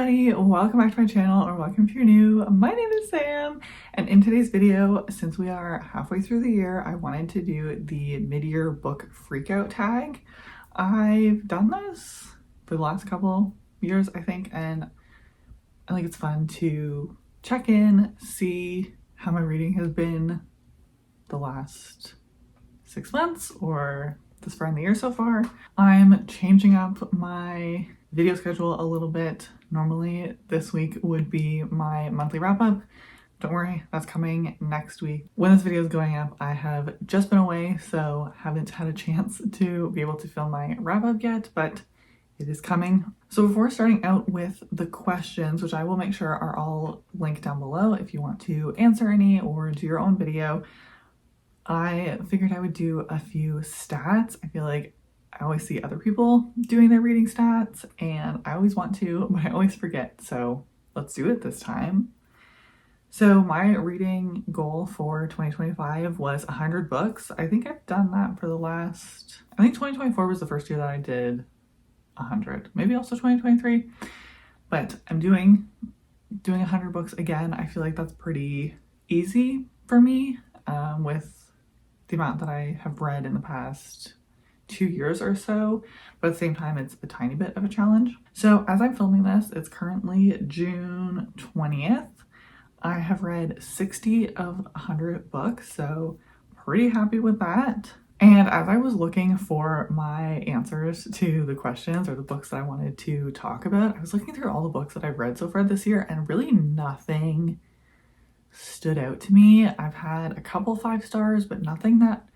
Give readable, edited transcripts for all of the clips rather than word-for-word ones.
everybody, welcome back to my channel, or welcome if you're new. My name is Sam, and in today's video, since we are halfway through the year, I wanted to do the mid-year book freakout tag. I've done this for the last couple years, I think, and I think it's fun to check in, see how my reading has been the last 6 months or this far in the year so far. I'm changing up my video schedule a little bit. Normally this week would be my monthly wrap up. Don't worry, that's coming next week. When this video is going up, I have just been away, so haven't had a chance to be able to film my wrap up yet, but it is coming. So before starting out with the questions, which I will make sure are all linked down below if you want to answer any or do your own video, I figured I would do a few stats. I feel like I always see other people doing their reading stats and I always want to, but I always forget. So let's do it this time. So my reading goal for 2025 was 100 books. I think I've done that for the last, I think 2024 was the first year that I did 100, maybe also 2023, but I'm doing 100 books again. I feel like that's pretty easy for me with the amount that I have read in the past 2 years or so, but at the same time it's a tiny bit of a challenge. So as I'm filming this, it's currently June 20th. I have read 60 of 100 books, so pretty happy with that. And as I was looking for my answers to the questions or the books that I wanted to talk about, I was looking through all the books that I've read so far this year and really nothing stood out to me. I've had a couple 5 stars, but nothing that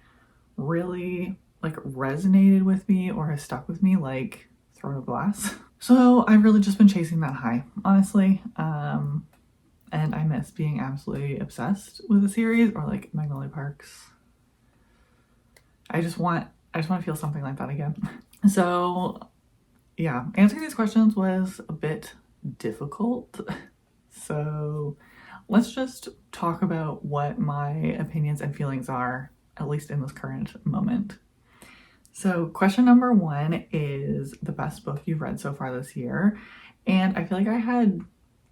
really resonated with me or has stuck with me like Throne of Glass. So I've really just been chasing that high, honestly. And I miss being absolutely obsessed with the series or like Magnolia Parks. I just want to feel something like that again. So yeah, answering these questions was a bit difficult. So let's just talk about what my opinions and feelings are, at least in this current moment. So question number 1 is the best book you've read so far this year. And I feel like I had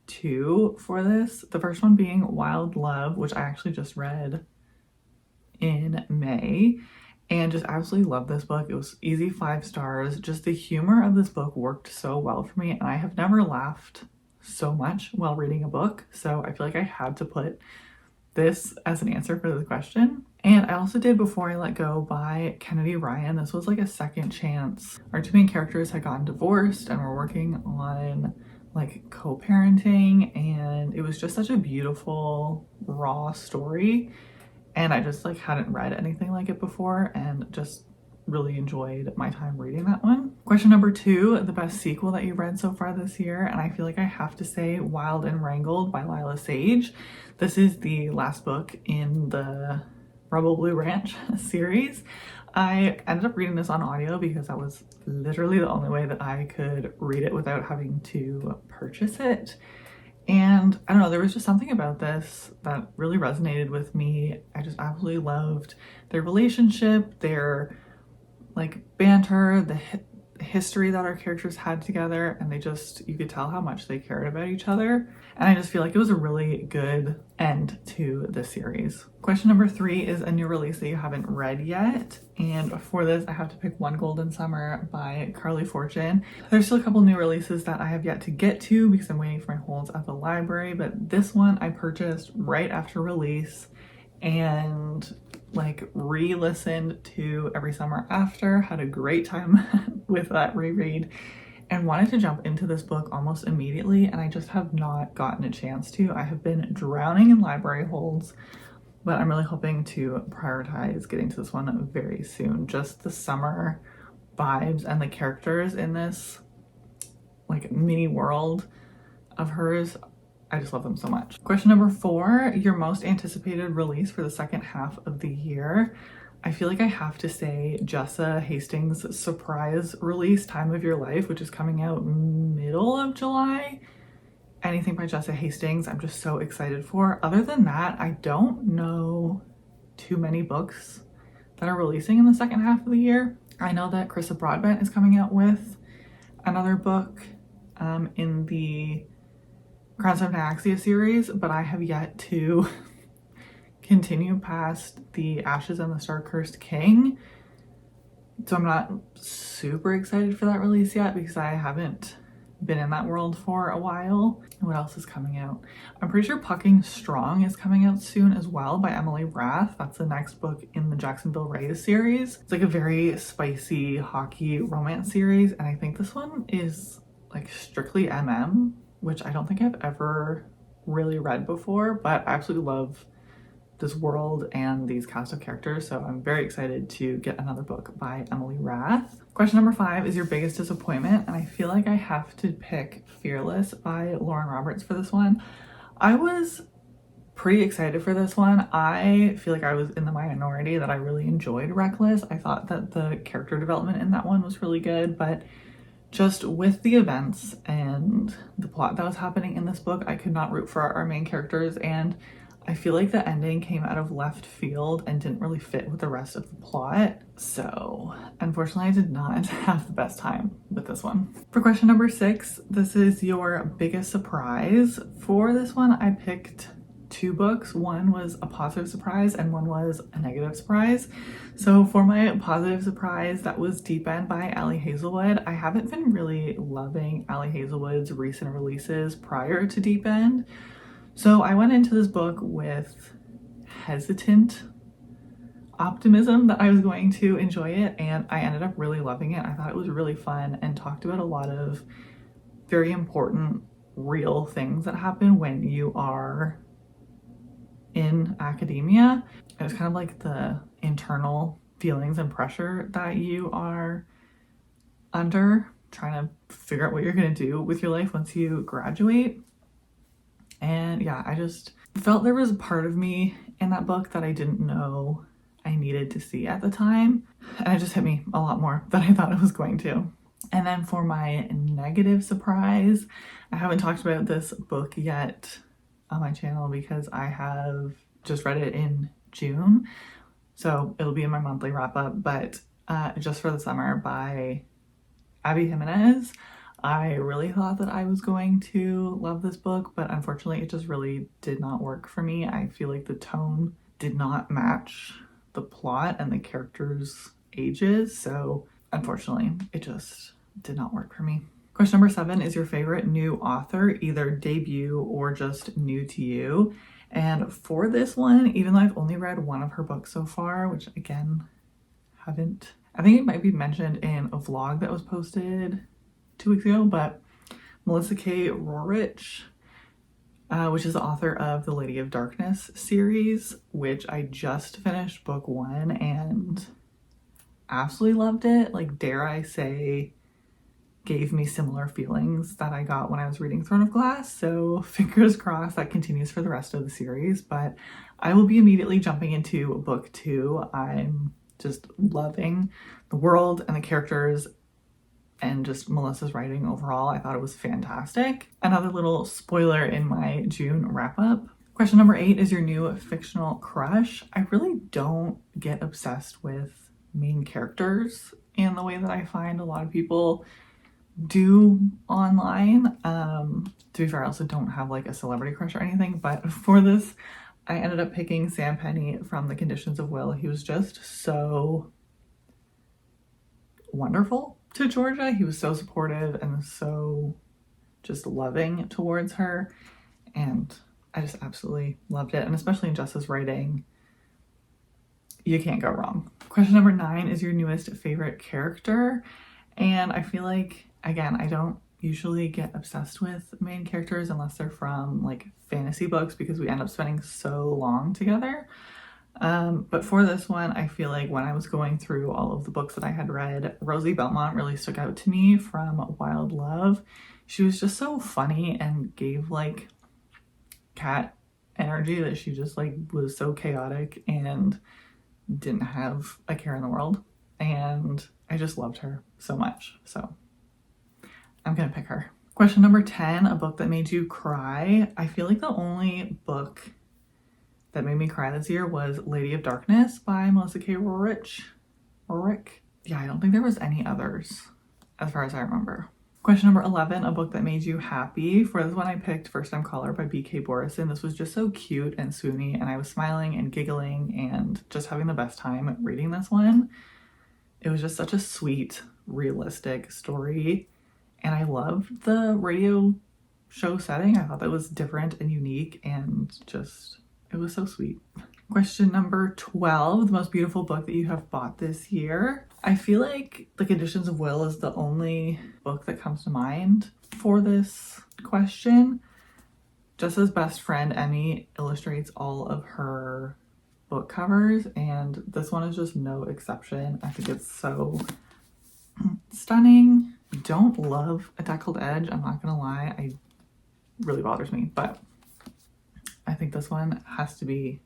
2 for this. The first one being Wild Love, which I actually just read in May and just absolutely loved this book. It was easy 5 stars. Just the humor of this book worked so well for me, and I have never laughed so much while reading a book. So I feel like I had to put this as an answer for the question. And I also did Before I Let Go by Kennedy Ryan. This was like a second chance. Our 2 main characters had gotten divorced and were working on like co-parenting, and it was just such a beautiful raw story, and I just like hadn't read anything like it before and just really enjoyed my time reading that one. Question number 2, the best sequel that you read so far this year, and I feel like I have to say Wild and Wrangled by Lila Sage. This is the last book in the Rebel Blue Ranch series. I ended up reading this on audio because that was literally the only way that I could read it without having to purchase it. And I don't know, there was just something about this that really resonated with me. I just absolutely loved their relationship, their like banter, the history that our characters had together, and you could tell how much they cared about each other. And I just feel like it was a really good end to the series. Question number 3 is a new release that you haven't read yet. And for this, I have to pick One Golden Summer by Carly Fortune. There's still a couple new releases that I have yet to get to because I'm waiting for my holds at the library, but this one I purchased right after release and like re-listened to every summer after, had a great time with that reread, and wanted to jump into this book almost immediately, and I just have not gotten a chance to. I have been drowning in library holds, but I'm really hoping to prioritize getting to this one very soon. Just the summer vibes and the characters in this like mini world of hers, I just love them so much. Question number 4, your most anticipated release for the second half of the year. I feel like I have to say Jessa Hastings' surprise release, Time of Your Life, which is coming out middle of July. Anything by Jessa Hastings, I'm just so excited for. Other than that, I don't know too many books that are releasing in the second half of the year. I know that Carissa Broadbent is coming out with another book in the Crown of Nyaxia series, but I have yet to continue past the Ashes and the Star-Cursed King. So I'm not super excited for that release yet because I haven't been in that world for a while. What else is coming out? I'm pretty sure Pucking Strong is coming out soon as well by Emily Rath. That's the next book in the Jacksonville Rays series. It's like a very spicy hockey romance series, and I think this one is like strictly MM, which I don't think I've ever really read before, but I absolutely love this world and these cast of characters, so I'm very excited to get another book by Emily Rath. Question number 5 is your biggest disappointment, and I feel like I have to pick Fearless by Lauren Roberts for this one. I was pretty excited for this one. I feel like I was in the minority that I really enjoyed Reckless. I thought that the character development in that one was really good, but just with the events and the plot that was happening in this book, I could not root for our main characters, and I feel like the ending came out of left field and didn't really fit with the rest of the plot. So unfortunately, I did not have the best time with this one. For question number 6, this is your biggest surprise. For this one, I picked 2 books. One was a positive surprise and one was a negative surprise. So for my positive surprise, that was Deep End by Ali Hazelwood. I haven't been really loving Ali Hazelwood's recent releases prior to Deep End. So I went into this book with hesitant optimism that I was going to enjoy it, and I ended up really loving it. I thought it was really fun and talked about a lot of very important real things that happen when you are in academia. It was kind of like the internal feelings and pressure that you are under, trying to figure out what you're going to do with your life once you graduate. And yeah, I just felt there was a part of me in that book that I didn't know I needed to see at the time. And it just hit me a lot more than I thought it was going to. And then for my negative surprise, I haven't talked about this book yet on my channel because I have just read it in June. So it'll be in my monthly wrap up, but Just for the Summer by Abby Jimenez. I really thought that I was going to love this book, but unfortunately it just really did not work for me. I feel like the tone did not match the plot and the characters' ages, so unfortunately it just did not work for me. Question number 7 is your favorite new author, either debut or just new to you. And for this one, even though I've only read one of her books so far, which again, I think it might be mentioned in a vlog that was posted 2 weeks ago, but Melissa K. Rorich, which is the author of the Lady of Darkness series, which I just finished book 1 and absolutely loved it. Like, dare I say, gave me similar feelings that I got when I was reading Throne of Glass. So fingers crossed that continues for the rest of the series, but I will be immediately jumping into book 2. I'm just loving the world and the characters and just Melissa's writing overall. I thought it was fantastic. Another little spoiler in my June wrap up. Question number 8 is your new fictional crush. I really don't get obsessed with main characters in the way that I find a lot of people do online. To be fair, I also don't have like a celebrity crush or anything, but for this, I ended up picking Sam Penny from The Conditions of Will. He was just so wonderful to Georgia. He was so supportive and so just loving towards her, and I just absolutely loved it. And especially in Jess's writing, you can't go wrong. Question number 9 is your newest favorite character. And I feel like, again, I don't usually get obsessed with main characters unless they're from like fantasy books because we end up spending so long together. But for this one, I feel like when I was going through all of the books that I had read, Rosie Belmont really stuck out to me from Wild Love. She was just so funny and gave like cat energy that she just like was so chaotic and didn't have a care in the world. And I just loved her so much. So I'm gonna pick her. Question number 10, a book that made you cry. I feel like the only book that made me cry this year was Lady of Darkness by Melissa K. Rorich. Yeah, I don't think there was any others as far as I remember. Question number 11, a book that made you happy. For this one I picked First Time Caller by B.K. Borison. This was just so cute and swoony, and I was smiling and giggling and just having the best time reading this one. It was just such a sweet, realistic story, and I loved the radio show setting. I thought that was different and unique, and just, it was so sweet. Question number 12, the most beautiful book that you have bought this year. I feel like The Conditions of Will is the only book that comes to mind for this question. Just as best friend, Emmy illustrates all of her book covers, and this one is just no exception. I think it's so stunning. Don't love a deckled edge, I'm not gonna lie. It really bothers me, but I think this one has to be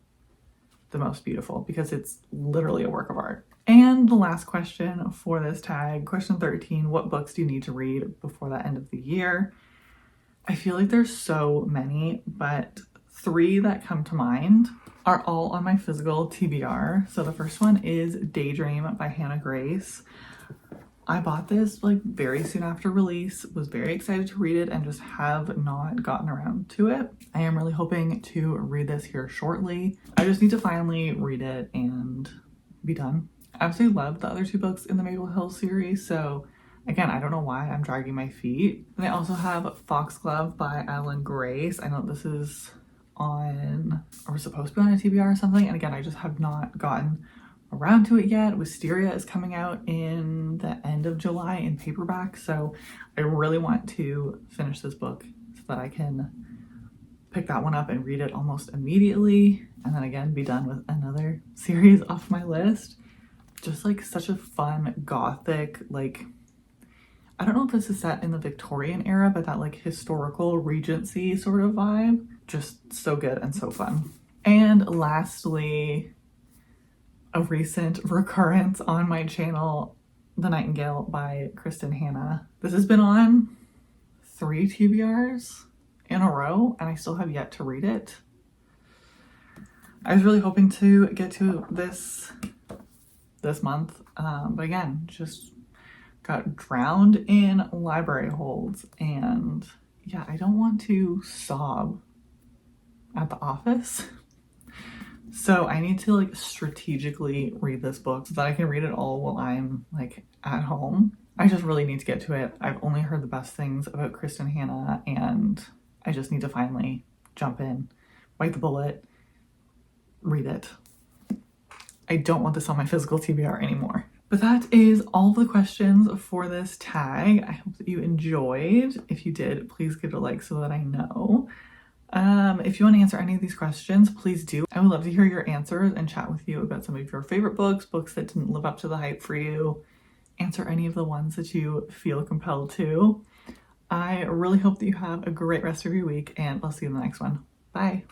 the most beautiful because it's literally a work of art. And the last question for this tag, question 13, what books do you need to read before the end of the year? I feel like there's so many, but 3 that come to mind are all on my physical TBR. So the first one is Daydream by Hannah Grace. I bought this like very soon after release, was very excited to read it, and just have not gotten around to it. I am really hoping to read this here shortly. I just need to finally read it and be done. I absolutely love the other 2 books in the Maple Hill series, so again, I don't know why I'm dragging my feet. And I also have Foxglove by Adeline Grace. I know this is on, or supposed to be on a TBR or something, and again, I just have not gotten around to it yet. Wisteria is coming out in the end of July in paperback, so I really want to finish this book so that I can pick that one up and read it almost immediately, and then again be done with another series off my list. Just like such a fun gothic, like, I don't know if this is set in the Victorian era, but that like historical Regency sort of vibe. Just so good and so fun. And lastly, a recent recurrence on my channel, The Nightingale by Kristen Hanna. This has been on 3 TBRs in a row, and I still have yet to read it. I was really hoping to get to this month, but again, just got drowned in library holds, and yeah, I don't want to sob at the office. So I need to like strategically read this book so that I can read it all while I'm like at home. I just really need to get to it. I've only heard the best things about Kristen Hanna, and I just need to finally jump in, bite the bullet, read it. I don't want this on my physical TBR anymore. But that is all the questions for this tag. I hope that you enjoyed. If you did, please give it a like so that I know. If you want to answer any of these questions, please do. I would love to hear your answers and chat with you about some of your favorite books, books that didn't live up to the hype for you. Answer any of the ones that you feel compelled to. I really hope that you have a great rest of your week, and I'll see you in the next one. Bye.